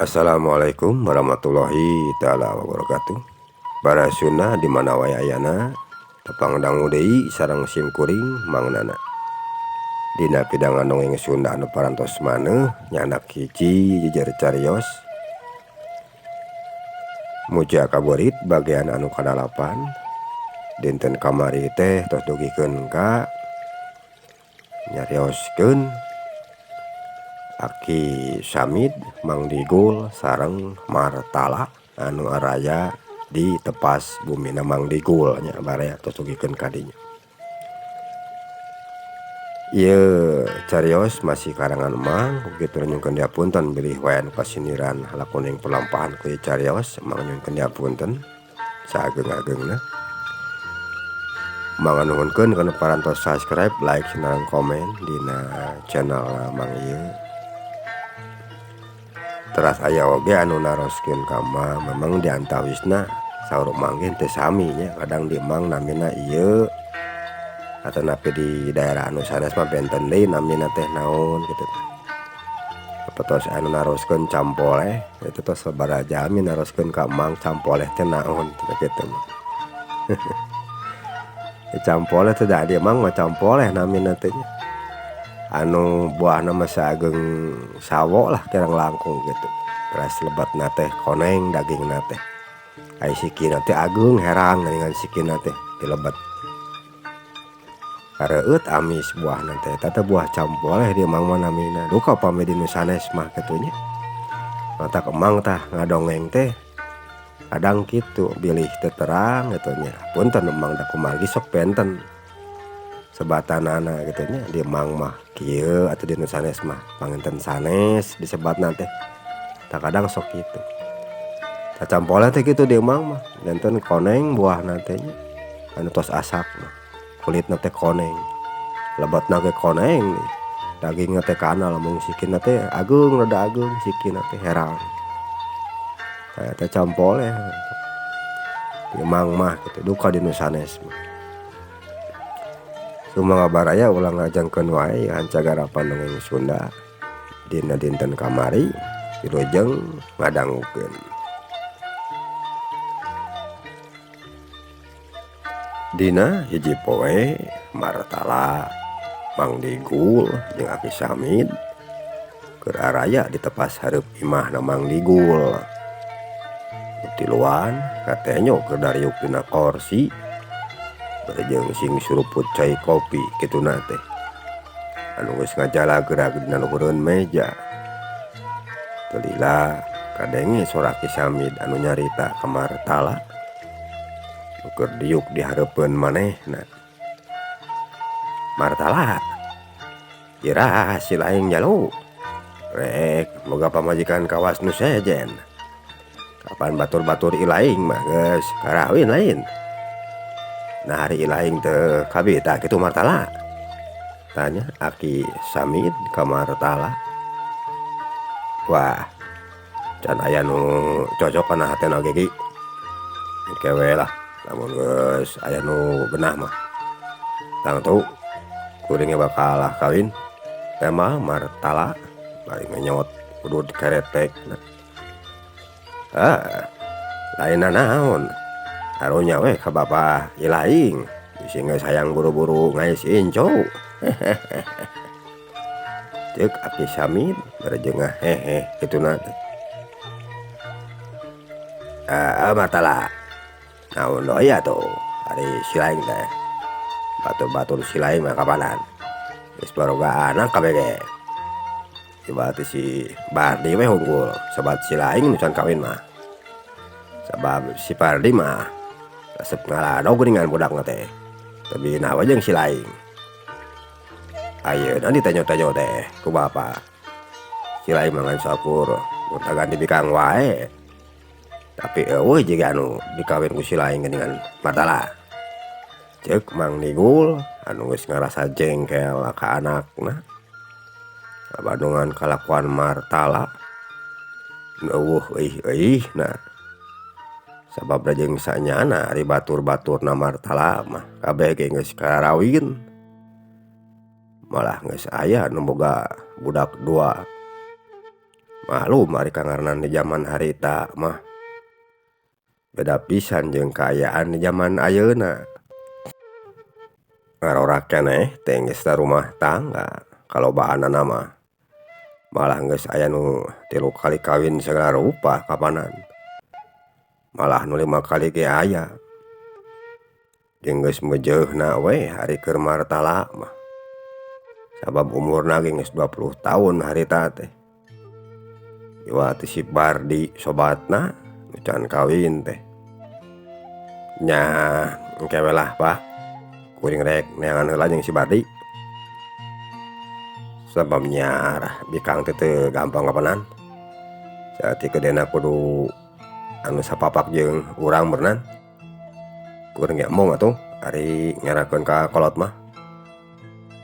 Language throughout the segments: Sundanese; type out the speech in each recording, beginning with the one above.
Assalamualaikum warahmatullahi ta'ala wabarakatuh. Para Sunda di mana wae ayana tepang dangu deui sareng simkuring mangnana. Dina pidangan dongeng Sunda anu parantos maneh nyanak hiji jejer cariyos Muja Kaburit bagian anu kadalapan. Dinten kamari teh tos dugikeun ka nyarioskeun Aki Samid Mang Digul sareng Martala anu araya di tepas bumina Mang Digul nya bare tos dugikeun ka dinya. Ieu cariyos masih karangan Mang kitu nyungkeun diapunten bilih wae anu kasiniran lakoning pelampahan ku ieu cariyos Mang nyungkeun diapunten saageng-agengna. Mang nuhunkeun kana parantos subscribe, like, sareng komen dina channel Mang ieu. Teras aya oge anu naroskeun ka Mang memang diantawisna saur Mang ge teu sami nya, kadang di Mang namina ieu atau napi di daerah anu sanes mah benten deui namina teh naon kitu. Tos anu naroskeun campoleh itu tos sabaraha jami naroskeun ka Mang campoleh teh naon kitu mah. Campoleh teh da di Mang mah campoleh namina teh nya. Anu buahna mah saageng sawo lah kirang langkung gitu. Terus lebatna teh koneng dagingna teh. Ai sikina teh ageung herang dengan sikina teh dilebat. Kareueut amis buahna teh tata buah campoleh di Mang mah namina. Duh kapame di nu sanes mah kitu nya. Mata Mang tah ngadongeng teh kadang kitu bilih teu terang kitu nya. Punten Mang da kumaha sok benten sebatanana gitu nya di Mang mah kieu atuh di nu sanes mah panginten sanes disebatna teh tak kadang sok kitu. Campoleh teh kitu di Mang mah benten koneng buahna teh nya anu tos asak mah kulitna teh koneng lebatna ge koneng dagingna teh kana lamun sikina teh ageung rada ageung sikina teh herang. Teh campoleh di Mang mah kitu duka di nu sanes mah. Sumanga baraya ulang ngajengkeun wae hancagarapan dongeng Sunda dina dinten kamari wilujeng ngadangukeun. Dina hiji poe Martala Mang Digul jeung Aki Samid keur araya di tepas hareup imahna Mang Digul. Tiluan katenyo keur dariuk dina korsi jeung sing suruput cai kopi kituna teh anu geus ngajalagrag dina luhureun meja. Teu lila kadenge suara Ki Samid anu nyarita ka Martala keur diuk di hareupeun manehna. Martala, iraha si laing nyalu? Rek boga pamajikan kawas nu sejen. Kapan batur-batur ilaing mah geus karawin lain. Nah hari ilaing teu kabita kitu Martala? Tanya Aki Samid ka Martala. Wah, can aya nu cocok kana hatena ge ki. Kewe lah, lamun geus aya nu genah mah. Tangtu kuring bakal kawin. Tema Martala bari ngenyot kudu dikeretek. Lainna naon? Harunya we ka bapa ilaing bisi geus hayang buru-buru ngais incu. Ceuk Aki Samid barejengah hehe kituna teh. Martala, naon doya tuh hari silaing teh? Batur-batur silaing mah kapanan? Geus baroga anak kabeh ge. Coba teh si Bardi we hunggul sobat silaing nu can kawin mah. Sabab si Pardi mah resep ngaladog geuningan budakna teh. Teu bina we jeung silaing. Ayeuna ditanyo-tanyo teh ku bapa. Silaing mah ngan sakur mun ganti bikang wae. Tapi eueuh jiga anu dikawin ku silaing geuningan Martala. Ceuk Mang Digul anu geus ngarasa jengkel ka anakna. Sabandungan kalakuan Martala. Eueuh euih nah. Sabab rajeng sanyana ari batur-baturna Martala mah kabeh ge geus karawin. Malah geus aya nu boga budak dua. Malum ari kangarnan di zaman harita mah beda pisan jeung kaayaan di zaman ayeuna. Ngarora keneh teh geus rumah tangga, kalobaannana mah malah geus aya nu 3 kali kawin segala rupa kapanan. Malah nu 5 kali ge aya. Jeung geus meujeunna we ari keur martala mah. Sabab umurna ge geus 20 tahun harita teh. Iwa ti si Bardi sobatna nu can kawin teh. Nya engke we lah Pak, kuring rek neangan heula jeung si Bardi. Sababnya bikang teu gampang kapanan. Saati kedena kudu anu sapapak jeung urang berenang. Kuring ge mung atuh ari ngerakeun ka kolot mah.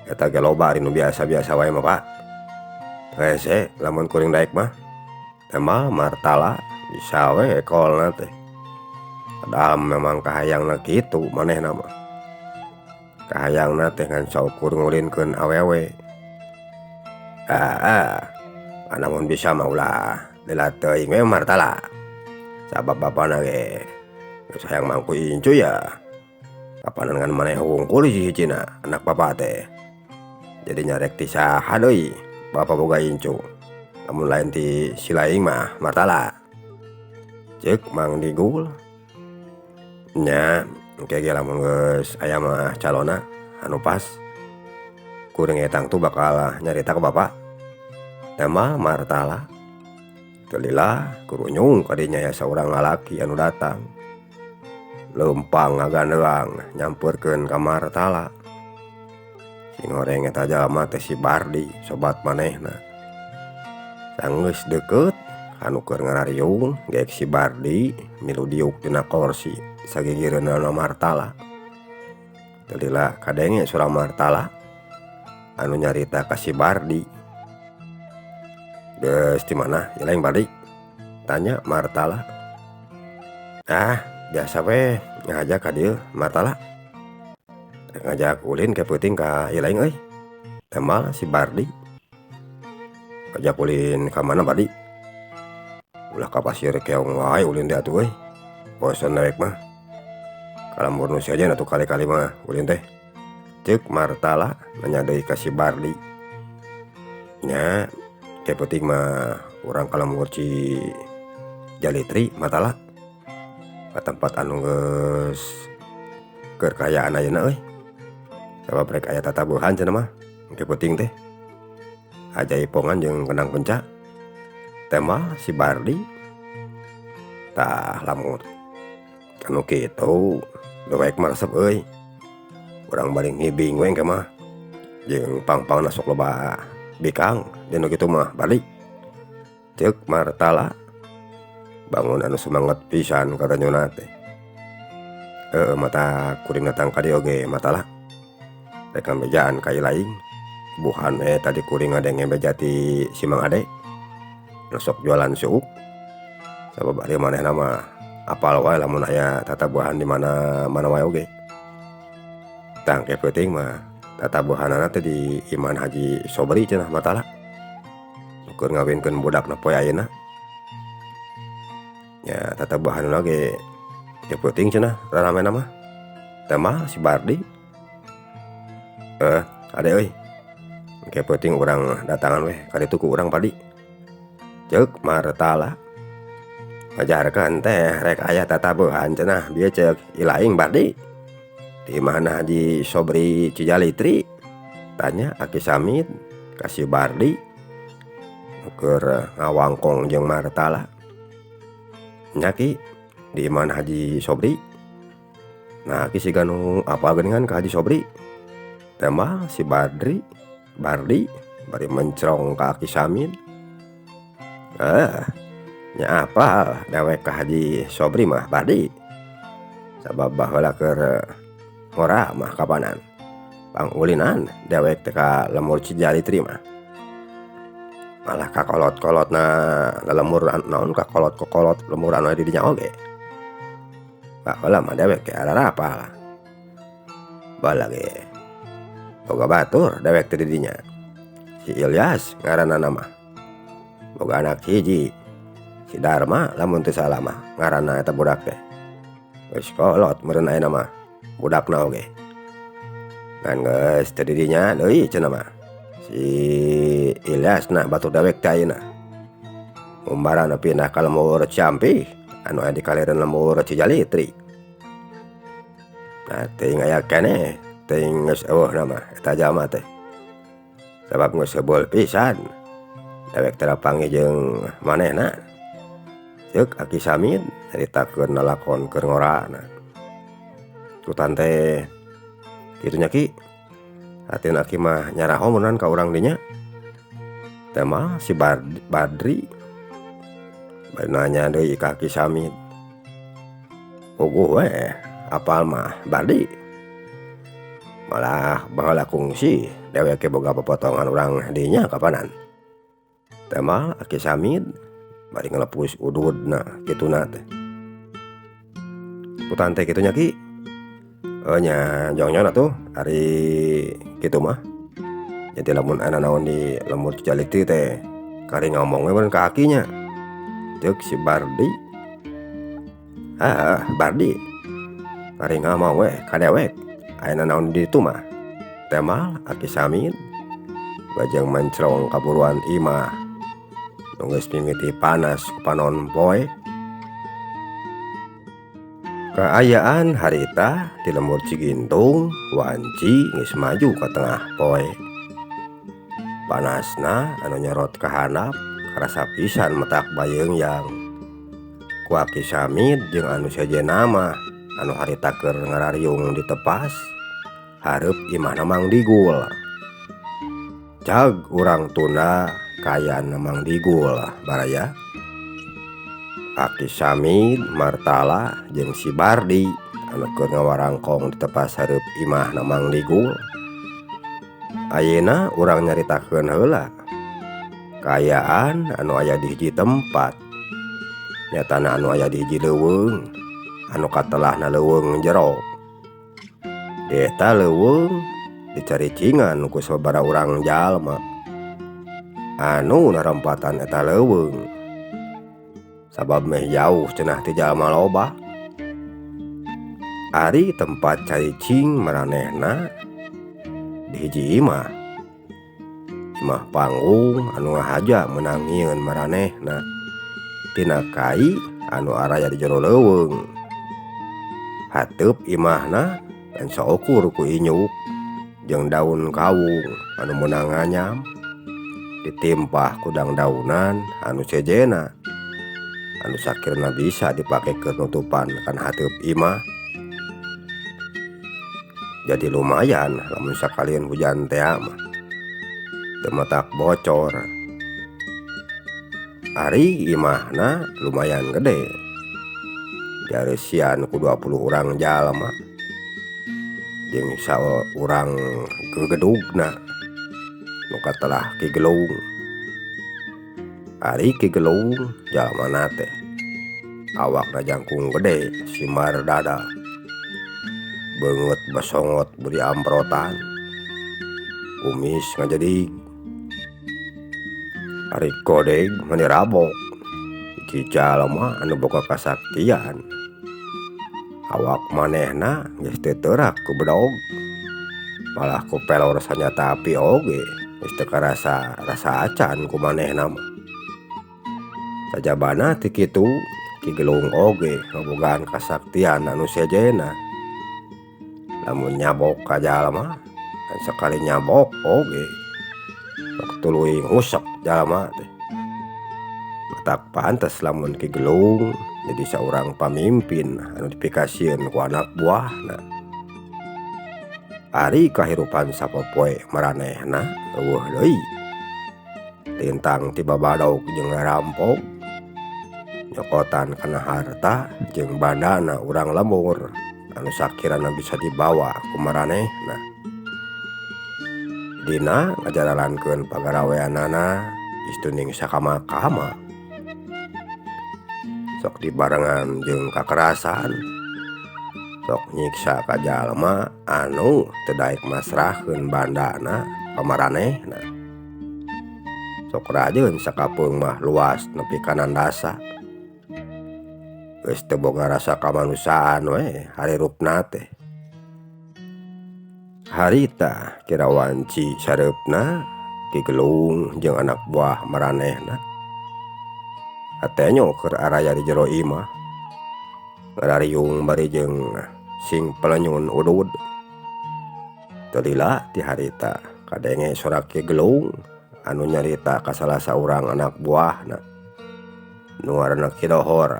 Eta ge loba ari nu biasa-biasa wae mah Pak. Hese lamun kuring daek mah emang martala bisa we ekolna teh. Padahal memang kahayangna kitu manehna mah. Kahayangna teh ngan saukur ngulinkeun awewe. Namun bisa mah ulah lila teuing we martala. Sabab bapana ge geus hayang mangku incu ya. Kapanan ngan maneh wungkul hiji-hijina anak bapa teh. Jadi nyarek ti saha deui bapa boga incu. Lamun lain ti silaing mah martala. Ceuk Mang Digul. Nya engke ge lamun geus aya mah calona anu pas. Kuring etang tuh bakal nyarita ke bapa. Tema martala. Telila kurunyung kadinya ya saurang lalaki anu datang. Leumpang ngagandeang nyampeurkeun ka martala. Sing goreng eta jalma teh si Bardi, sobat manehna. Sanggeus deukeut anu keur ngarariung geek si Bardi milu diuk dina kursi sagigireunna martala. Telila kadenge surang martala anu nyarita ka si Bardi. Geus di mana ilaing Bardi? Tanya martala. Biasa we ngajak ka dieu martala. Ngajak ulin ke peuting ka ilaing euy. Temal si Bardi. Ngajak ulin ka mana Bardi? Ulah ka pasir keong wae ulin teh atuh euy. Bosen daek mah. Kalambur nu saja atuh kali-kali mah ulin teh. Ceuk martala nanya deui ka si Bardi. Nya teh peuting mah urang kalambur ci Jalitri martala. Ka tempat anu geus keur kaayaan ayeuna euy. Sabab rek aya tatabuhan cenah mah. Engke peuting teh. Ajaipongan jeung kendang penca. Tema si Bardi. Tah lamun anu kitu dewek maresep euy. Urang bari ngibing we engke mah. Jeung pang-pangna sok loba bikang dinu kitu mah Bardi. Ceuk martala. Bangun anu semangat pisan katanyona teh. Mata kuring datang ka dieu oge martala. Rek ngambejaan ka ilaing. Buhan tadi kuring ngadenge beja ti si Mang Ade. Sok jualan suuk. Sabab ari manehna mah apal wae lamun aya tatabuhan di mana wae oge. Tangke peuting mah tatabuhanana teh di Iman Haji Sobri cenah martala. Keur ngawinkeun budakna poe ayeuna. Ya tatabuhanna ge teu peuting cenah raramena mah. Tema si Bardi. Ade euy. Engke peuting urang datangan weh ka ditu ku urang Bardi. Ceuk martala. Ngajarkeun teh rek aya tatabuhan cenah bieu ceuk ilaing Bardi. Di mana Haji Sobri Cijalitri? Tanya Aki Samid ka si Bardi. Keur ngawangkong jeung martala. Nya Ki, di mana Haji Sobri? Nah Ki siga nu apal geuningan ka Haji Sobri. Tema si Bardi bari mencrong ka Aki Samid. Nya apal dewek ka Haji Sobri mah Bardi. Sabab baheula keur ngora mah kapanan. Pangulinan dewek teh ka lemur Cijalitri mah. Malah ka kolot-kolotna lemur naon ka kolot-kolot lemur anu di dinya oge. Baheula mah dewek ke ararapa lah. Bala ge boga batur dewek teh di dinya. Si Ilyas ngaranna mah. boga anak hiji si Dharma lamun teu salah mah ngaranna eta budak teh. Geus kolot meureun ayeuna mah budakna oge. Ngan geus teu di dinya deui cenah mah. Si Ilyasna batur dewek teh ayeuna. Umbarana pindah ka lembur Ciampih anu aya di kalereun lembur Cijalitri. Nah teuing aya keneh, teuing geus eueuhna mah eta jalma teh. Sabab geus heubeul pisan. Dewek teh panggih jeung manehna. Ceuk Aki Samid nyaritakeun lalakon keur ngorana. Kutan teh kitu nya Ki. Hatin Aki mah nyaraho meunan ka urang dinya. Teh mah si Badri bari nanya deui ka Aki Samid. Puguh we apal mah Badri. Malah baheula kungsi dewek ge boga popotongan urang dinya kapanan. Teh mah Aki Samid bari ngalepus ududna kituna teh. Kutan teh kitu nya Ki. Nya jongnyona tuh ari kitu mah. Jadi lamun ana naon di lembur Cijalitri teh kari ngomong we meureun ka Akinya. Ceuk si Bardi. Bardi. Kari ngomong we ka dewek. Ayeuna naon di ditu mah. Teh mah Aki Samid bajang mencrong kaburuan imah. Nu geus mimiti panas ku panon poe. Kaayaan harita di lembur Cigintung wanci geus maju ka tengah poe. Panasna anu nyorot ka handap karasa pisan metak bayeungyang. Ku Aki Samid jeung anu sejenna mah anu harita keur ngarariung di tepas hareup imahna Mang Digul. Cag urang tunda kaayaan Mang Digul baraya. Aki Samid, Martala jeung si Bardi anu keur ngawarangkong di tepas hareup imahna Mang Digul. Ayeuna urang nyaritakeun heula kaayaan anu aya di hiji tempat. Nyatana anu aya di hiji leuweung anu katelahna leuweung jero. Di eta leuweung dicaricingan ku sababaraha urang jalma anu narempatan eta leuweung. Sabab meh jauh cenah ti jalma loba. Ari tempat caricing maranehna di hiji imah panggung anu ngahaja meunang nyieun maranehna tina kai anu araya di jero leuweung. Hateup imahna dan saukur ku inyuk jeung daun kawung anu meunang nganyam ditimpah ku daun-daunan anu sejena anu sakirna bisa dipake keur nutupan kan hateup imah. Jadi lumayan lamun sakalian hujan teh mah teu matak bocor. Ari imahna lumayan gede. Diareusian ku 20 urang jalma jeung saurang gegedugna nu katelah Ki Gelung. Ari Ki Gelung jalmana teh awakna jangkung gede simar dada. Beungeut basongot beri amprotan. Kumis ngajadig. Ari kodeg mani rabok. Hiji jalma anu boga kasaktian. Awak manehna geus teu teurak ku bedog. Malah ku pelor sanyata api oge geus teu karasa rasa acan ku manehna mah. Sajabana ti kitu Ki Gelung oge ngabogaan kasaktian anu sejenna. Lamun nyabok ka jalma dan sekali nyabok oge sok tuluy ngusek jalma teh. Matak pantes lamun Ki Gelung jadi saurang pamimpin anu dipikasieun ku anak buahna. Ari kahirupan sapopoe maranehna eueuh deui. Lintang ti babadaug jeung ngarampok. Nyokotan kana harta jeung bandana urang lembur anu sakirana bisa dibawa ku maranehna. Dina ngajalalankeun pagaraweanana istuning sakama-kama. Sok dibarengan jeung kakerasan. Sok nyiksa ka jalma anu teu daek masrahkeun bandana ka maranehna. Sok sok rajeun sakapeung mah luas nepi kanan dasa. Geus teu boga rasa kamanusan we harirupna teh. Harita Kirawanci sareupna Ki Gelung jeung anak buah maranehna hatenyo keur araya di jero imah ngarariung bari jeung sing pelenyun udud. Teu lila ti harita kadenge sorak Ki Gelung anu nyarita ka salah saurang anak buahna nu ngaranna Ki Dohor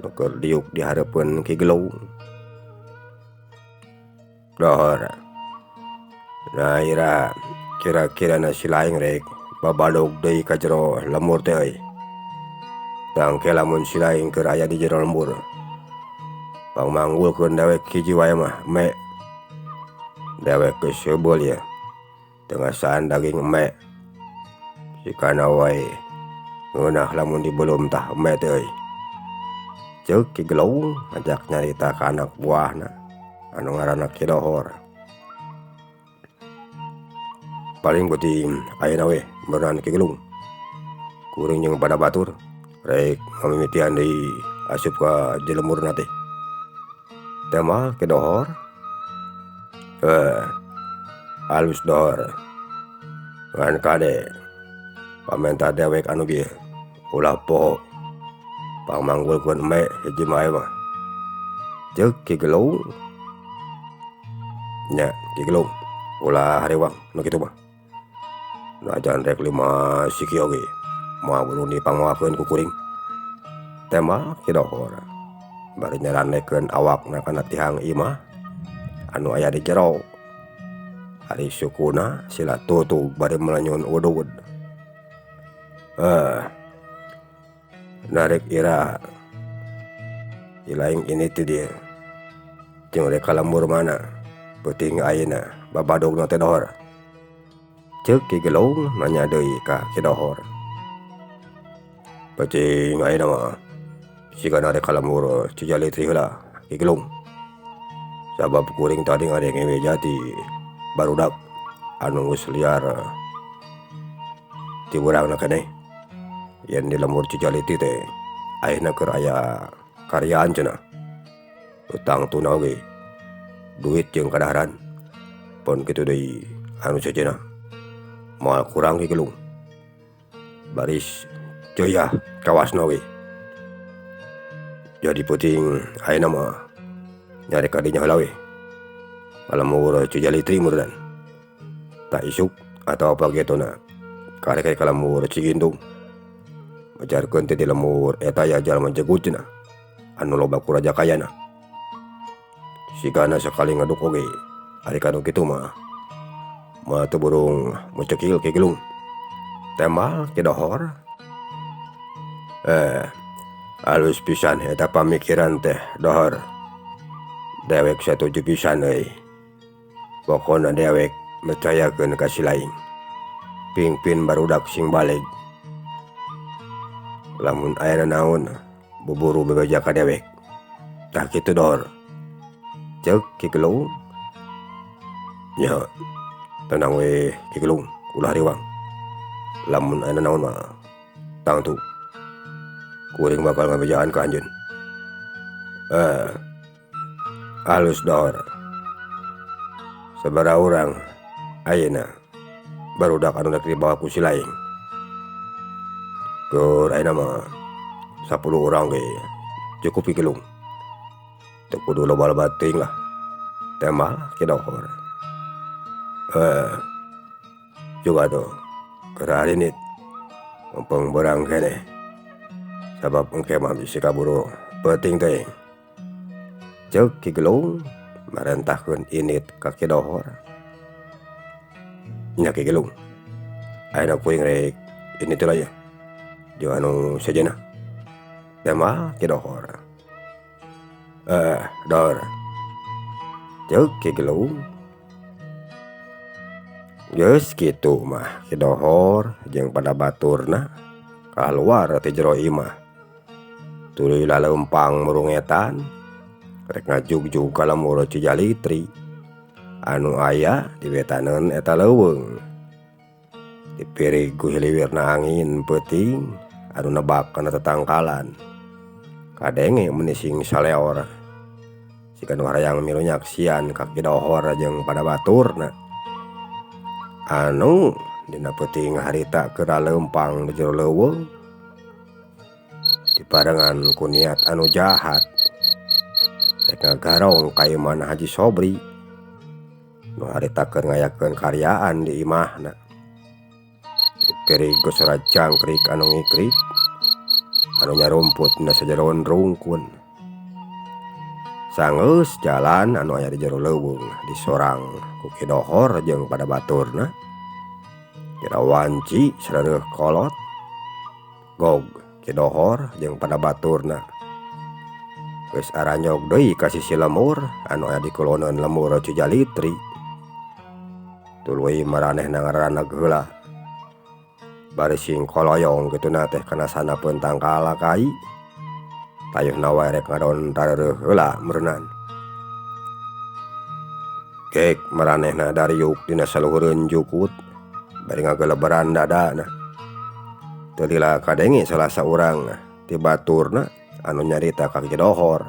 nu keur diuk di hareupeun Ki Gelung. Dohor, nah ira kira-kirana si laing rek babadog deui ka jero lemur teh euy. Tangke lamun si laing keur aya di jero lembur pangmanggulkeun dewek hiji wae mah eme. Dewek geus heubeul ya teu ngasaan daging eme. Sikana wae ngeunah lamun dibelum tah eme teh euy. Ceuk Ki Gelung ngajak nyarita ka anak buahna anu ngaranna Ki Dohor. Paling penting ayeuna we beuneuran Ki Gelung kuring jeung pada batur rek ngamimitian deui asup ka jelemurna teh. Teh mah Ki Dohor. Halus Dohor. Ngan kade pamenta dewek anu bieu ulah poho pangmanggulkeun eme hiji mae mah. Ceuk Ki Gelung. Nya Ki Gelung ulah harewang nu kitu mah. Najan rek 5 siki oge moal ulun dipangmoakeun ku kuring. Teh mah Ki Dohor bari nyaranekeun awakna kana tihang imah anu aya di jero. Ari sukuna sila tutug bari melenyun udud. Narek ira ilaing ini ti dieu jeung rek kalembur mana penting ayeuna babadogna teh Dohor. Ceuk Ki Gelung nanya deui ka Ki Dohor. Penting ayeuna mah sikana rek kalembur Cijalitri heula Ki Gelung. Sabab kuring tadi ngadenge jati barudak anu geus liar ti urangna keneh. Yen di lembur Cijalitri teh ayeuna keur aya karyaan cenah. Utang tuna oge duit jeung kadaharan pon kitu deui anu sejenna moal kurang Ki Gelung. Baris joyah kawasna we. Jadi penting ayeuna mah nyari ka dinya heula we. Kalembur Cijalitri meureun. Tak isuk atau apa getona karek kalembur Cigintung. Majarkeun teh di lembur eta ya jalma jegut cenah anu loba kuraja kayana. Sigana sakali ngaduk oge ari kanu kitu mah teu burung mucekil Ki Gelung. Teh mah Ki Dohor. Halus pisan eta pamikiran teh Dohor. Dewek satuju pisan euy. Pokona dewek mercayakeun ka si laing pingpin barudak sing baleg. Lamun ayeuna naon buburu bebeja ka dewek. Tah kitu Dohor. Ceuk Ki Gelung. Nya tenang we Ki Gelung ulah riwang. Lamun ayeuna naon mah tangtu kuring bakal ngabejaan ka anjeun. Halus Dohor. Sabaraha urang ayeuna barudak anu rek dibawa ku si laing. Keur ayeuna mah 10 urang ge cukup Ki Gelung. Teu kudu loba-loba teuing lah. Teh mah Ki Dohor. Juga tuh keur harinit mumpung beurang keneh. Sabab engke mah bisi kaburu penting teuing. Ceuk Ki Gelung marentahkeun init ka Ki Dohor. Nya Ki Gelung ayeuna kuring rek init heula ya jeung anu sejenna. Teh mah Ki Dohor. Dohor. Ceuk Ki Gelung. Geus kitu mah Ki Dohor jeung pada baturna kaluar ti jero imah. Tuluy laleumpang murungetan rek ngajugjug ka lembur Cijalitri anu aya di wetaneun eta leuweung. dipiri ku hiliwirna angin peuting anu nebak kana tetangkalan. Kadenge menising saleor sikeun warayang milu nyaksian kaki dohor jeung pada baturna anu dina peuting harita keur leumpang di jero leuweung diparengan ku niat anu jahat rek ngagarong ka Iman Haji Sobri nu harita keur ngayakeun karyaan di imahna. Dipiri gosora jangkrik anu ngikrik anu nyarumput dina sajeroan rungkun. Sangeus jalan anu aya di jero leuweung disorang ku Ki Dohor jeung pada baturna. Kira wanci sareureuk kolot gog Ki Dohor jeung pada baturna geus aranyog deui ka sisi lemur anu aya di kuloneun lemur Cujalitri. Tuluy maranehna ngaraneg heula bari sing koloyong kituna teh kana sanapeun tangkala kai tayuhna wae rek ngadon tareureuk heula meureunan. Kek maranehna dariuk dina saluhureun jukut bari ngageleberan dadana. Teu lila kadenge salah saurang ti baturna anu nyarita ka Ki Dohor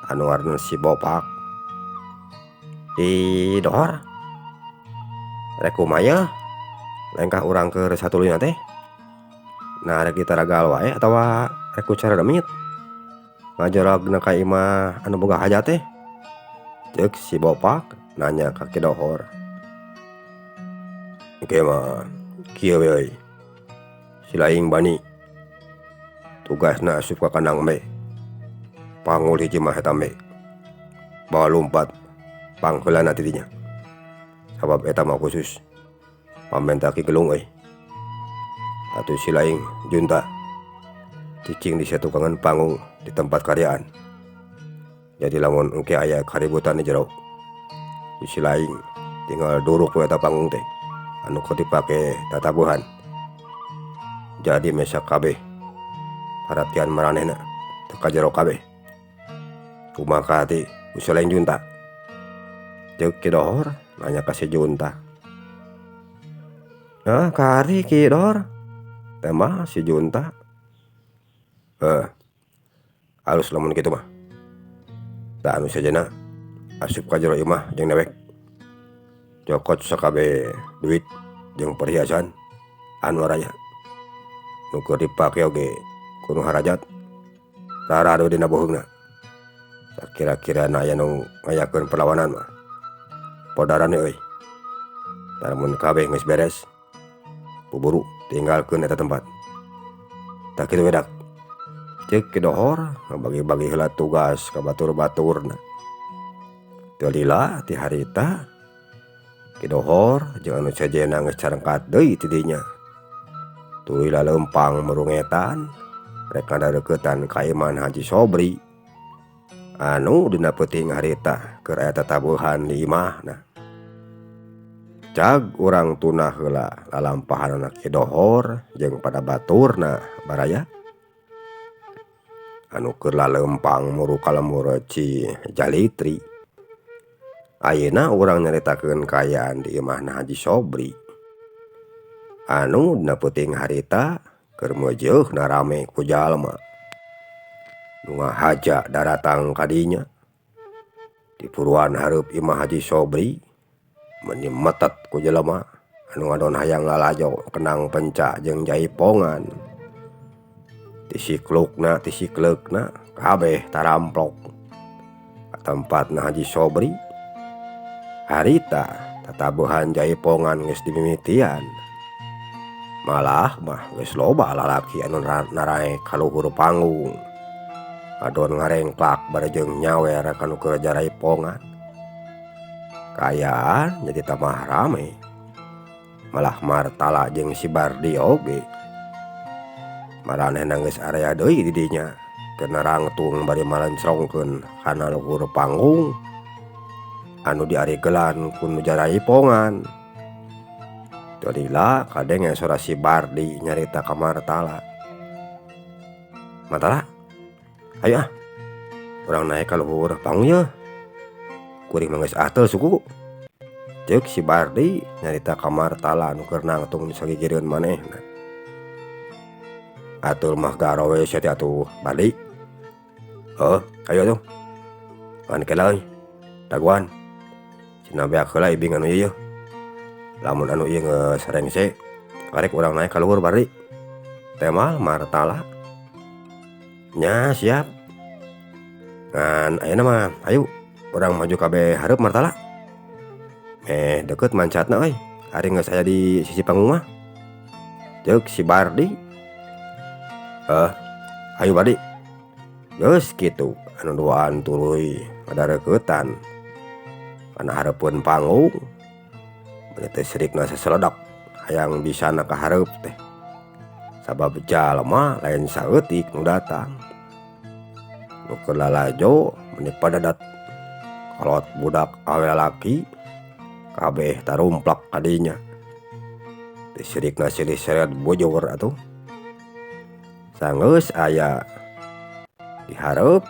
anu ngaranna si Bopak. "Ki Dohor, rek kumaha lengkah urang keur satuluyna teh? Nah rek ditaragal wae atawa rek ku cara demit ngajorogna ka imah anu boga hajat teh?" Ceuk si Bopak nanya ka Ki Dohor. "Engke mah kieu we euy, si Laing bani tugasna asup ka kandang embe. Pangul hiji mah eta embe bawa lumpat pangheulana ti dinya. Sabab eta mah khusus pamenta Ki Gelung euy. Atuh si Laing junta cicing di satukangan panggung di tempat karyaan. Jadi lamun engke aya kaributan di jero, si Laing tinggal duruk we eta panggung teh anu keur dipake tatabuhan. Jadi mesak kabeh perhatian maranehna teu ka jero kabeh. Kumaha teh ku si Laing junta?" Ceuk Ki Dohor nanya ka si junta. "Ah kari Ki Dohor." Teh mah si junta. Alus lamun kitu mah. Da anu sejenna asup ka jero imah jeung dewek. Cokot sakabeh duit jeung perhiasan anu araya. Nu keur dipake oge ku nu harajat rarado dina boheungna. Sakira-kirana aya nu ngayakeun perlawanan mah podaran euy. Lamun kabeh geus beres buburu tinggalkeun eta tempat. Tah kitu we dak. Ceuk Ki Dohor ngabagi-bagi heula tugas ka batur-baturna. Teu lila ti harita Ki Dohor jeung anu sejenna geus carengkat deui ti dinya. Tuluy laleumpang murungetan rek ngadareuketan ka Iman Haji Sobri anu dina peuting harita keur aya tatabuhan di imahna. Cag urang tunah heula lalampahanna Ki Dohor jeung pada baturna baraya anu keur laleumpang muru ka lemur Cujalitri. Ayeuna urang nyaritakeun kaayaan di imahna Haji Sobri anu dina peuting harita keur meujeuhna rame ku jalma nu ngahaja daratang ka dinya. Di puruan hareup imah Haji Sobri meuni metet ku jelema anu ngadon hayang lalajo kenang penca jeung jaipongan. Ti siklukna ti sikleukna kabeh taramplok ka tempatna Haji Sobri. Harita tatabuhan jaipongan geus dimimitian. Malah mah geus loba lalaki anu naraek ka luhur panggung ngadon ngarengklak barejeng nyawer kanu keur jaipongan. Kaayaan jadi tamah rame. Malah Martala jeung si Bardi oge maranehna geus area deui di dinya keur narangtung bari malencrongkeun kana luhur panggung anu diaregelan ku nu jaipongan. Teu lila kadenge sora si Bardi nyarita ka Martala. "Martala, ayo urang naek ka luhur panggung yeuh. Kuring mah geus ateul suku." Ceuk si Bardi nyarita ka Martala anu keur nangtung di sagigireun manehna. Atul mah garowe sia teh atuh Bardi. Ayo tuh. Ngan kelai. Daguan. Cenah beak heula ibing anu ieu. Lamun anu ieu geus rengse, karek urang naek ka luhur Bardi. Teh mah Martala. Nya siap. Ngan ayeuna mah ayo urang maju kabeh hareup Martala. Deket mancatna euy. Ari geus aya di sisi panggung mah. Ceuk si Bardi. Ayo Bardi. Geus kitu anu duaan tuluy ngadareukeutan kana hareupeun panggung. Mun teh sirikna saseledak hayang bisana ka hareup teh. Sabab jalma lain saeutik nu datang. Nu keur lalajo meuni padadat kolot budak awe lalaki kabeh tarumplak kadinya. Teh sirikna silih seret bojor atuh. Sanggeus aya di hareup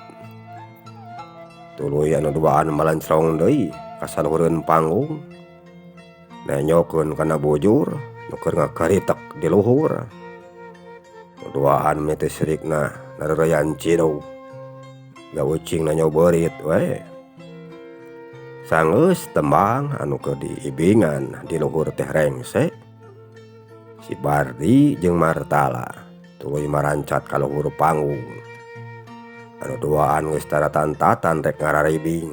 tuluy anu duaan malencrong deui ka saluhureun panggung. Nenyokeun kana bujur nu keur ngakaritek di luhur. Duaan mah teh sirikna nareureyan cidou. Gaucing na nyobeurit we. Sanggeus tembang anu keur diibingan di luhur teh rengse. Si Bardi jeung Martala tuluy marancat ka luhur panggung. Anu duaan geus taratantatan rek ngararibing.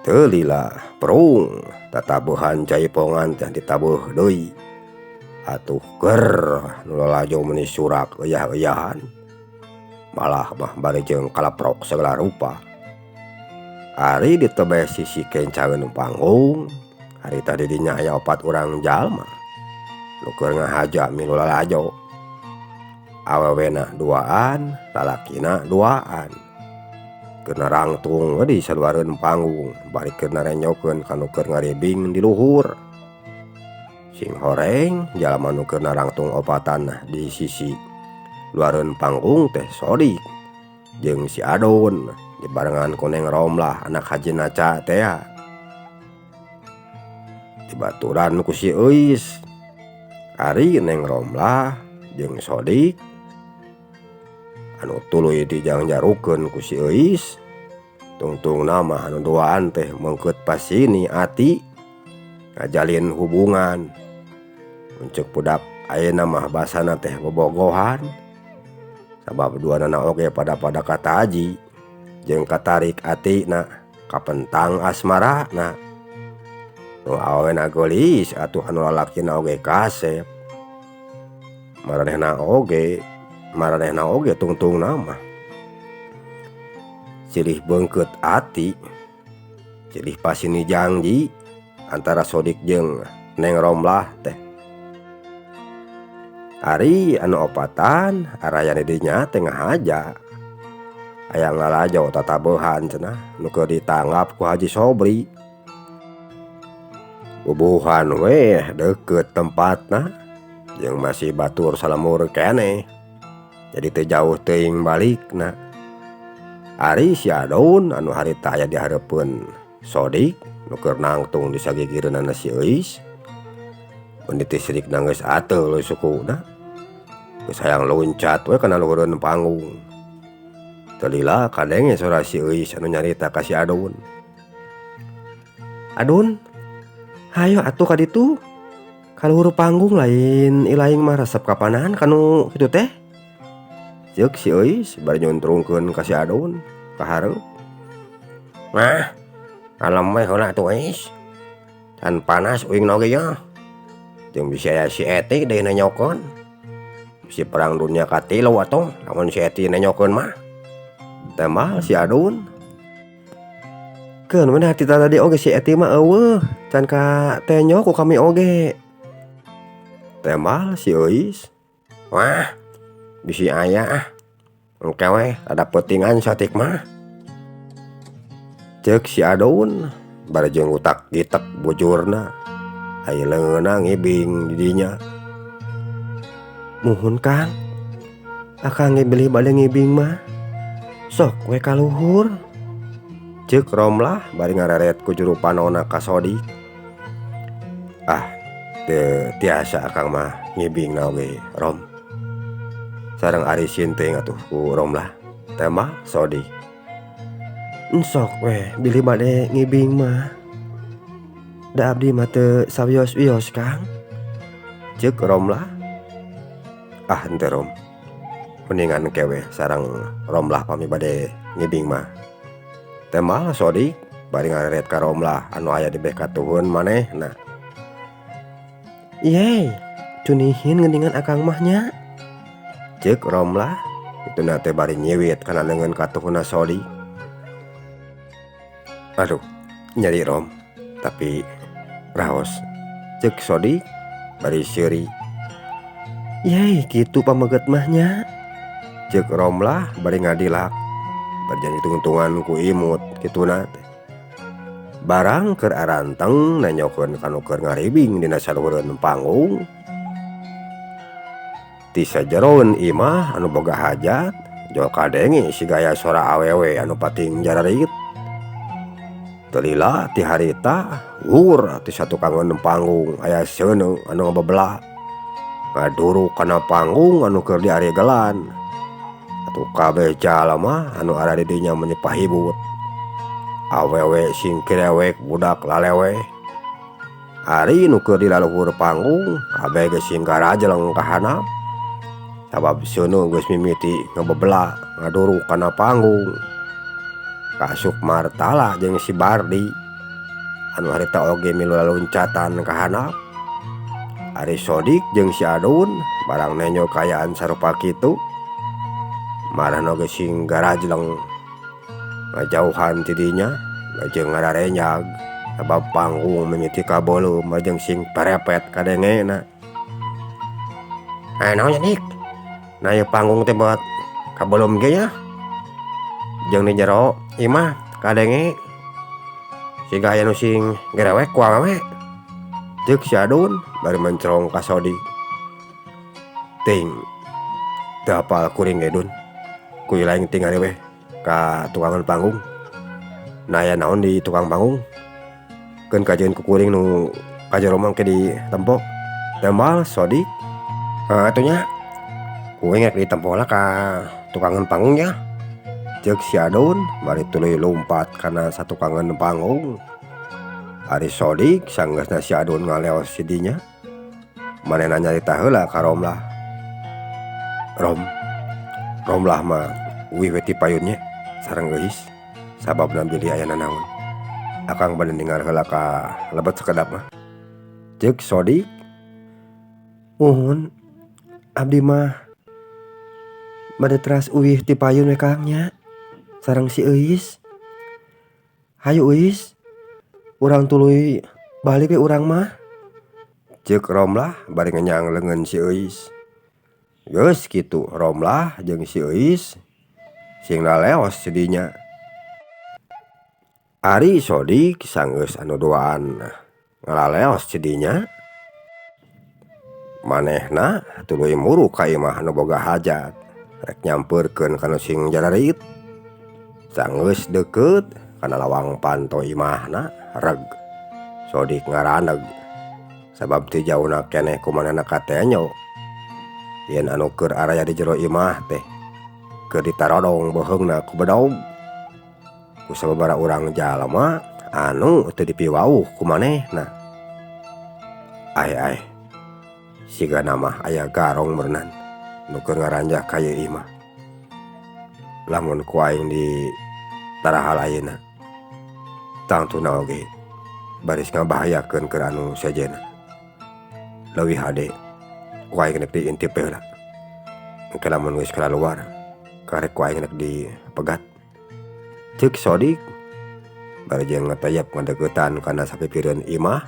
Teu lila prung tatabuhan jaipongan teh ditabuh deui. Atuh ker nu lalajo meuni surak euyah-euyahan. Malah mah bari jeung kalaprok segala rupa. Ari di tebeh sisi kencangeun panggung, hari tadi dinya aya 4 urang jalma nu keur ngahaja milu lalajo. Awewena duaan, lalakina duaan. Keur narangtung di saluareun panggung, bari keur narenyokeun kanu keur ngaribing di luhur. Sing horeng jalma nu keur narangtung opatan di sisi luareun panggung teh Sodik jeung si Adon dibarengan ku Neng Romlah anak hajina Ca teh. Dibaturan ku si Euis. Ari Neng Romlah jeung Sodik anu tuluy dijang-jarukeun ku si Euis. Tungtungna mah anu duaan teh mengkeut pasini ati ngajalin hubungan. Muncuk budak ayeuna mah basana teh bobogohan. Sabab duanana oge pada kataji jeung katarik atina kapentang asmarana. Nu awena geulis atuh anu lalakina oge kasep. Maranehna oge tungtungna mah silih beungkeut ati, silih pasini janji antara Sodik jeung Neng Romlah teh. Ari anu opatan arayan dinya teh ngahaja. Hayang lalajo tatabuhan cenah nu keur ditanggap ku Haji Sobri. Bubuhan we deukeut tempatna jeung masih batur salemur keneh. Jadi teu jauh teuing balikna. Ari si Adon anu harita aya di hareupeun Sodik nu keur nangtung di sagigireunana si Euis. Mun teh sirikna geus ateul sukuna. Geus hayang loncat we kana luhureun panggung. Teu lila kadenge sora si Euis anu nyarita ka si Adon. Adon, hayo atuh ka ditu. Ka luhur panggung lain ilaing mah resep kapanaan kanu kitu teh. Ceuk si Euis bari nyuntrungkeun ka si Adon ka hareup. Mah, kalem we heula atuh Euis. Can panas uing na oge nya. Jeung bisi aya si Eti deui nanyokeun. Si perang dunia katilu atuh lamun si Eti nanyokeun mah. Teh mah si Adon. Keun mana hati tadi oge si Eti mah eueuh, can ka teh nyo ku kami oge. Teh mah si Euis. Wah, bisi aya ah. Engke we ada peutingan satik mah. Ceuk si Adon bari jeung utak gitek bujurna. Ai leungeunna ngibing di dinya. Muhun Kang, akang beli bade ngibing mah sok we ka luhur. Ceuk Romlah bari ngareret ku juru panonna ka Sodik. Ah, teu tiasa akang mah ngibingna oge Rom. Sareng ari sinting atuh ku Romlah. Teh mah Sodik. Ensok we bilih bade ngibing mah. Da abdi mah teu sawios-wios Kang. Ceuk Romlah. Ah henteu Rom. Mendingan kewe sareng Romlah pami bade ngibing mah. Teh mah Sodik bari ngareret ka Romlah anu aya di beh katuhun manehna. Yeay, cunihin ngeningan akang mahnya. Ceuk Romlah. Ituna teh bari nyiwit kana leungeun katuhunna Sodik. Aduh, nyeri Rom. Tapi raos. Ceuk Sodik bari seuri. Yeay, kitu pameget mahnya. Ceuk Romlah bari ngadilak. Berjanji tungtungan ku imut kituna teh. Barang keur aranteng nanyokeun kanu keur ngaribing dina saluhureun panggung. Ti sajeroeun imah anu boga hajat jol kadenge si gaya sora awewe anu pating jararit. Teu lila ti harita wur ti satukangeun panggung aya seuneu anu ngabebelah. Ngaduruk kana panggung anu keur diaregelan. Atuh kabeh jalma anu ada di dinya meni pahibut. Awewe sing kirewek budak lalewe. Ari nu keur dilaluhur panggung kabeh geus sing garajleng ka handap. Sabab seuneu geus mimiti ngabebelah ngaduruk kana panggung. Kasuk Martala jeung si Bardi anu harita oge milu laluncatan ka handap. Ari Sodik jeung si Adun barang nenyo kayaan sarupa kitu. Marahna oge sing garajleng ngajauhan ti dinya jeung ngararenyag sabab panggung mimiti kabeuleum jeung sing parepet kadengena. Naon nya Dik? Na ieu panggung teh buat kabeuleum ge nya. Jeung di jero imah kadenge siga aya nu sing gerewek ku awewe. Ceuk si Adun bari mencrong ka Sodik. Ting, teu apal kuring ge Dun. Ku ilaing tinggali weh ka tukangan panggung. Nah aya naon di tukang panggung? Keun kajeun ku kuring nu kajero mangke di tempok. Tembal Sodik. Atunya kuring rek ditempola ka tukangan panggungnya. Ceuk si Adun bari tuluy lumpat kana satukangan panggung. Ari Sodik sanggeusna si Adun ngaleos si dinya. Manehna nyarita heula ka Romlah. Romlah mah uwih we ti payunnya sareng geus sababna bilih aya nanaon. Akang bade ningal heula ka lebet sakedap mah. Ceuk Sodik. Muhun abdi mah bade teras uwih ti payun we Kang nya sareng si Euis. Hayu Euis, urang tuluy balik we urang mah. Ceuk Romlah bari ngenyang leungeun si Euis. Geus kitu Romlah jeung si Euis sing laleos si dinya. Ari Sodik sanggeus anu doaan ngalaleos si dinya. Manehna tuluy muru ka imah anu boga hajat rek nyampeurkeun kana sing jararit. Sanggeus deukeut kana lawang panto imahna reg Sodik ngaraneg sabab teu jauhna keneh kumanehna katenyo. Yen anu keur araya di jero imah teh keur ditarodong beheungna ku bedog ku sababaraha urang jalma anu teu dipiwauh ku manehna. Ai sigana mah aya garong meureunan nu keur ngaranjak ka ieu imah. Lamun ku aing di tarahal ayeuna tangtuna oge baris ngabahayakeun keur anu sejenna. Leuwih hade ku aing rek diintip heula. Engke lamun geus kalaluar karek ku aing rek dipegat. Ceuk Sodik bari jeung ngatayap ngadeuketan kana sapipireun imah.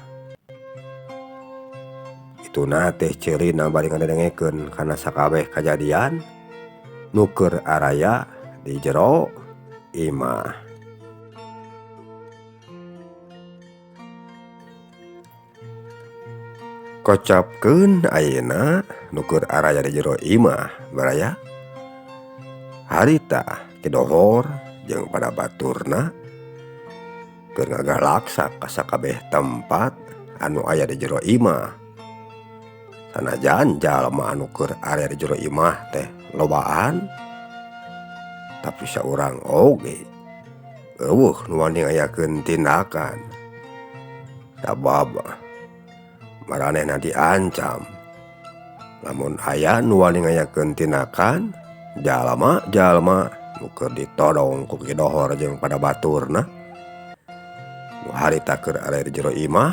Ituna teh ceurina bari ngadengekeun kana sakabeh kajadian nu keur araya di jero imah. Kocapkeun ayeuna nu keur araya di jero imah baraya. Harita ti dohor jeung pada baturna keur ngagalaksa ka sakabeh tempat anu aya di jero imah. Sanajan jalma anu keur area di jero imah teh lobaan, tapi saurang oge eueuh nu wani ngayakeun tindakan. Sabab maranehna diancam lamun aya nu wani ngayakeun tindakan, jalma nu keur ditodong ku kidohor jeung pada baturna nu harita keur area di jero imah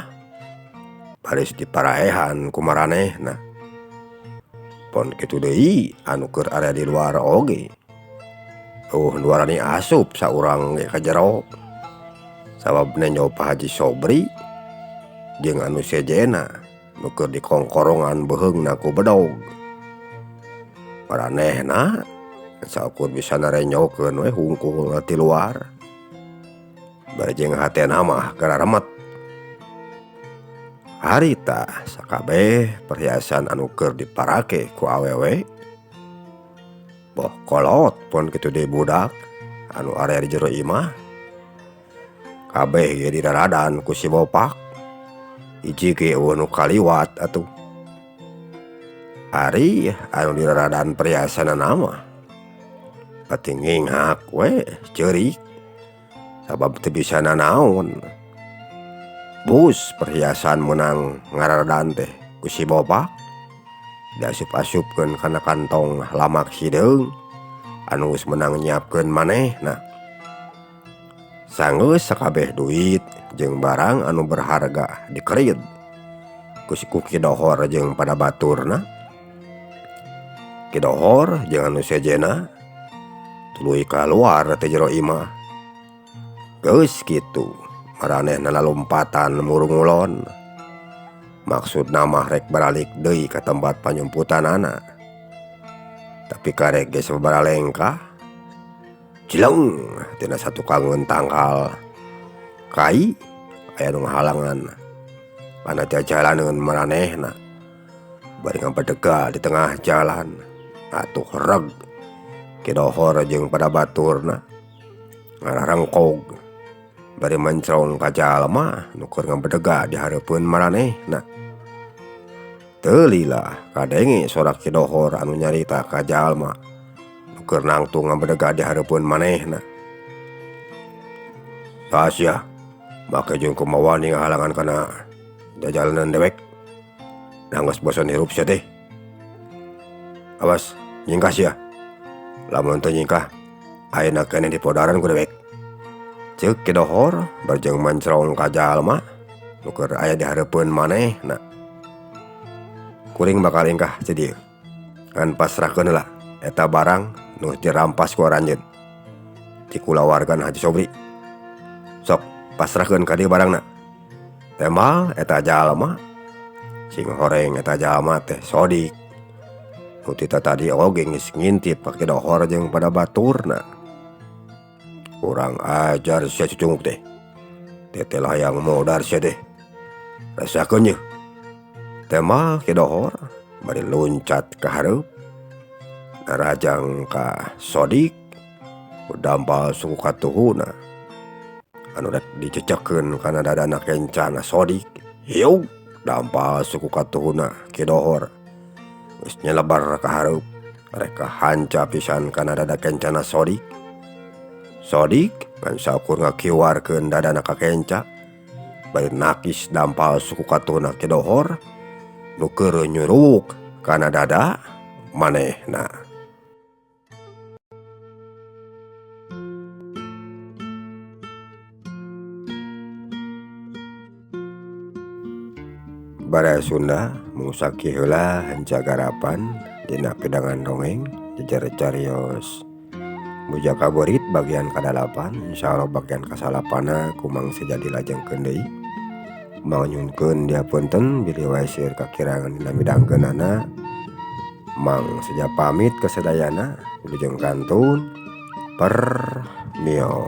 baris diparaehan ku maranehna. Pon kitu deui anu keur area di luar oge nu warani asup saurang ge ka jero. Sababna nyawa Pak Haji Sobri jeung anu sejena nu keur dikongkorongan beheungna ku bedog. Maranehna saukur bisa narenyokeun we hungkul ti luar. Bari jeung hatena mah gararemet. Harita sakabeh perhiasan anu keur diparake ku awewe boh kolot pon kitu deui budak anu area di jero imah kabeh ge diraradan ku si bopak. Hiji ge eueuh nu kaliwat atuh. Ari anu diraradan perhiasanna mah pati nginghak we ceurik sabab teu bisa nanaon. Bus perhiasan menang ngararadan teh ku si bopak diasup-asupkeun kana kantong lamak hideung anu geus menang nyiapkeun manehna. Sanggeus sakabeh duit jeung barang anu berharga dikerid ku kidohor jeung pada baturna. Kidohor jeung anu sejena tuluy kaluar ti jero imah. Geus kitu maranehna lalumpatan murung ulon. Maksudna mah rek baralik deui ka tempat panyumputanana. Tapi karek ge sababaraha lengkah cileng tina satu kangeun tangkal kai aya nu ngahalangan kana jalaneun maranehna. Bari ngabedega di tengah jalan atuh reg kidohor jeung pada baturna ngararengkog bari mencrong ka jalma nu keur ngabedega di hareupeun maranehna. Teu lila kadenge sorak kidohor anu nyarita ka jalma nu keur nangtung ngabedega di hareupeun manehna. Tasya make jeung kumaha wani ngahalangan kana jajalanan dewek. Nangos bosan hirup sia teh. Awas nyingkah sia. Lamun teu nyingkah ayeuna keneh dipodaran ku dewek. Ceuk kidohor barjeng mencrong ka jalma nu keur aya di hareupeun manehna. Kuring bakal ingkah ti dieu ngan pasrahkeun heula eta barang nu dirampas ku aranjeun ti kulawargan Haji Sobri. Sok pasrahkeun ka dieu barangna. Temal eta jalma sing horeng eta jalma teh Sodik nu tita tadi oge geus ngintip ka kidohor jeung pada baturna. Kurang ajar sia cucunguk teh. Tete layang modar sia teh. Rasakeun yeuh. Temal kidohor bari loncat ka hareup narajang ka Sodik ku dampal suku katuhuna anu rek dicecekeun kana dadana kencana Sodik. Hiuk dampal suku katuhuna kidohor geus nyelebar ka hareup rek kahanca pisan kana dada kencana Sodik. Sodik ngan saukur ngakiwarkeun dadana ka kenca bari nakis dampal suku katuhuna kidohor nu keur nyuruk kana dada manehna. Bara Sunda mungsaki heula hanca garapan dina pedangan dongeng jejer carios. Muja kaborit bagian ka-8 insyaallah bagian ka-8 kumang sejadi lajengkeun deui. Manyunkeun diapunten bilih wae seueur kakirangan dina midangkeunana. Mang seja pamit ke sadayana wilujeng kantun permio.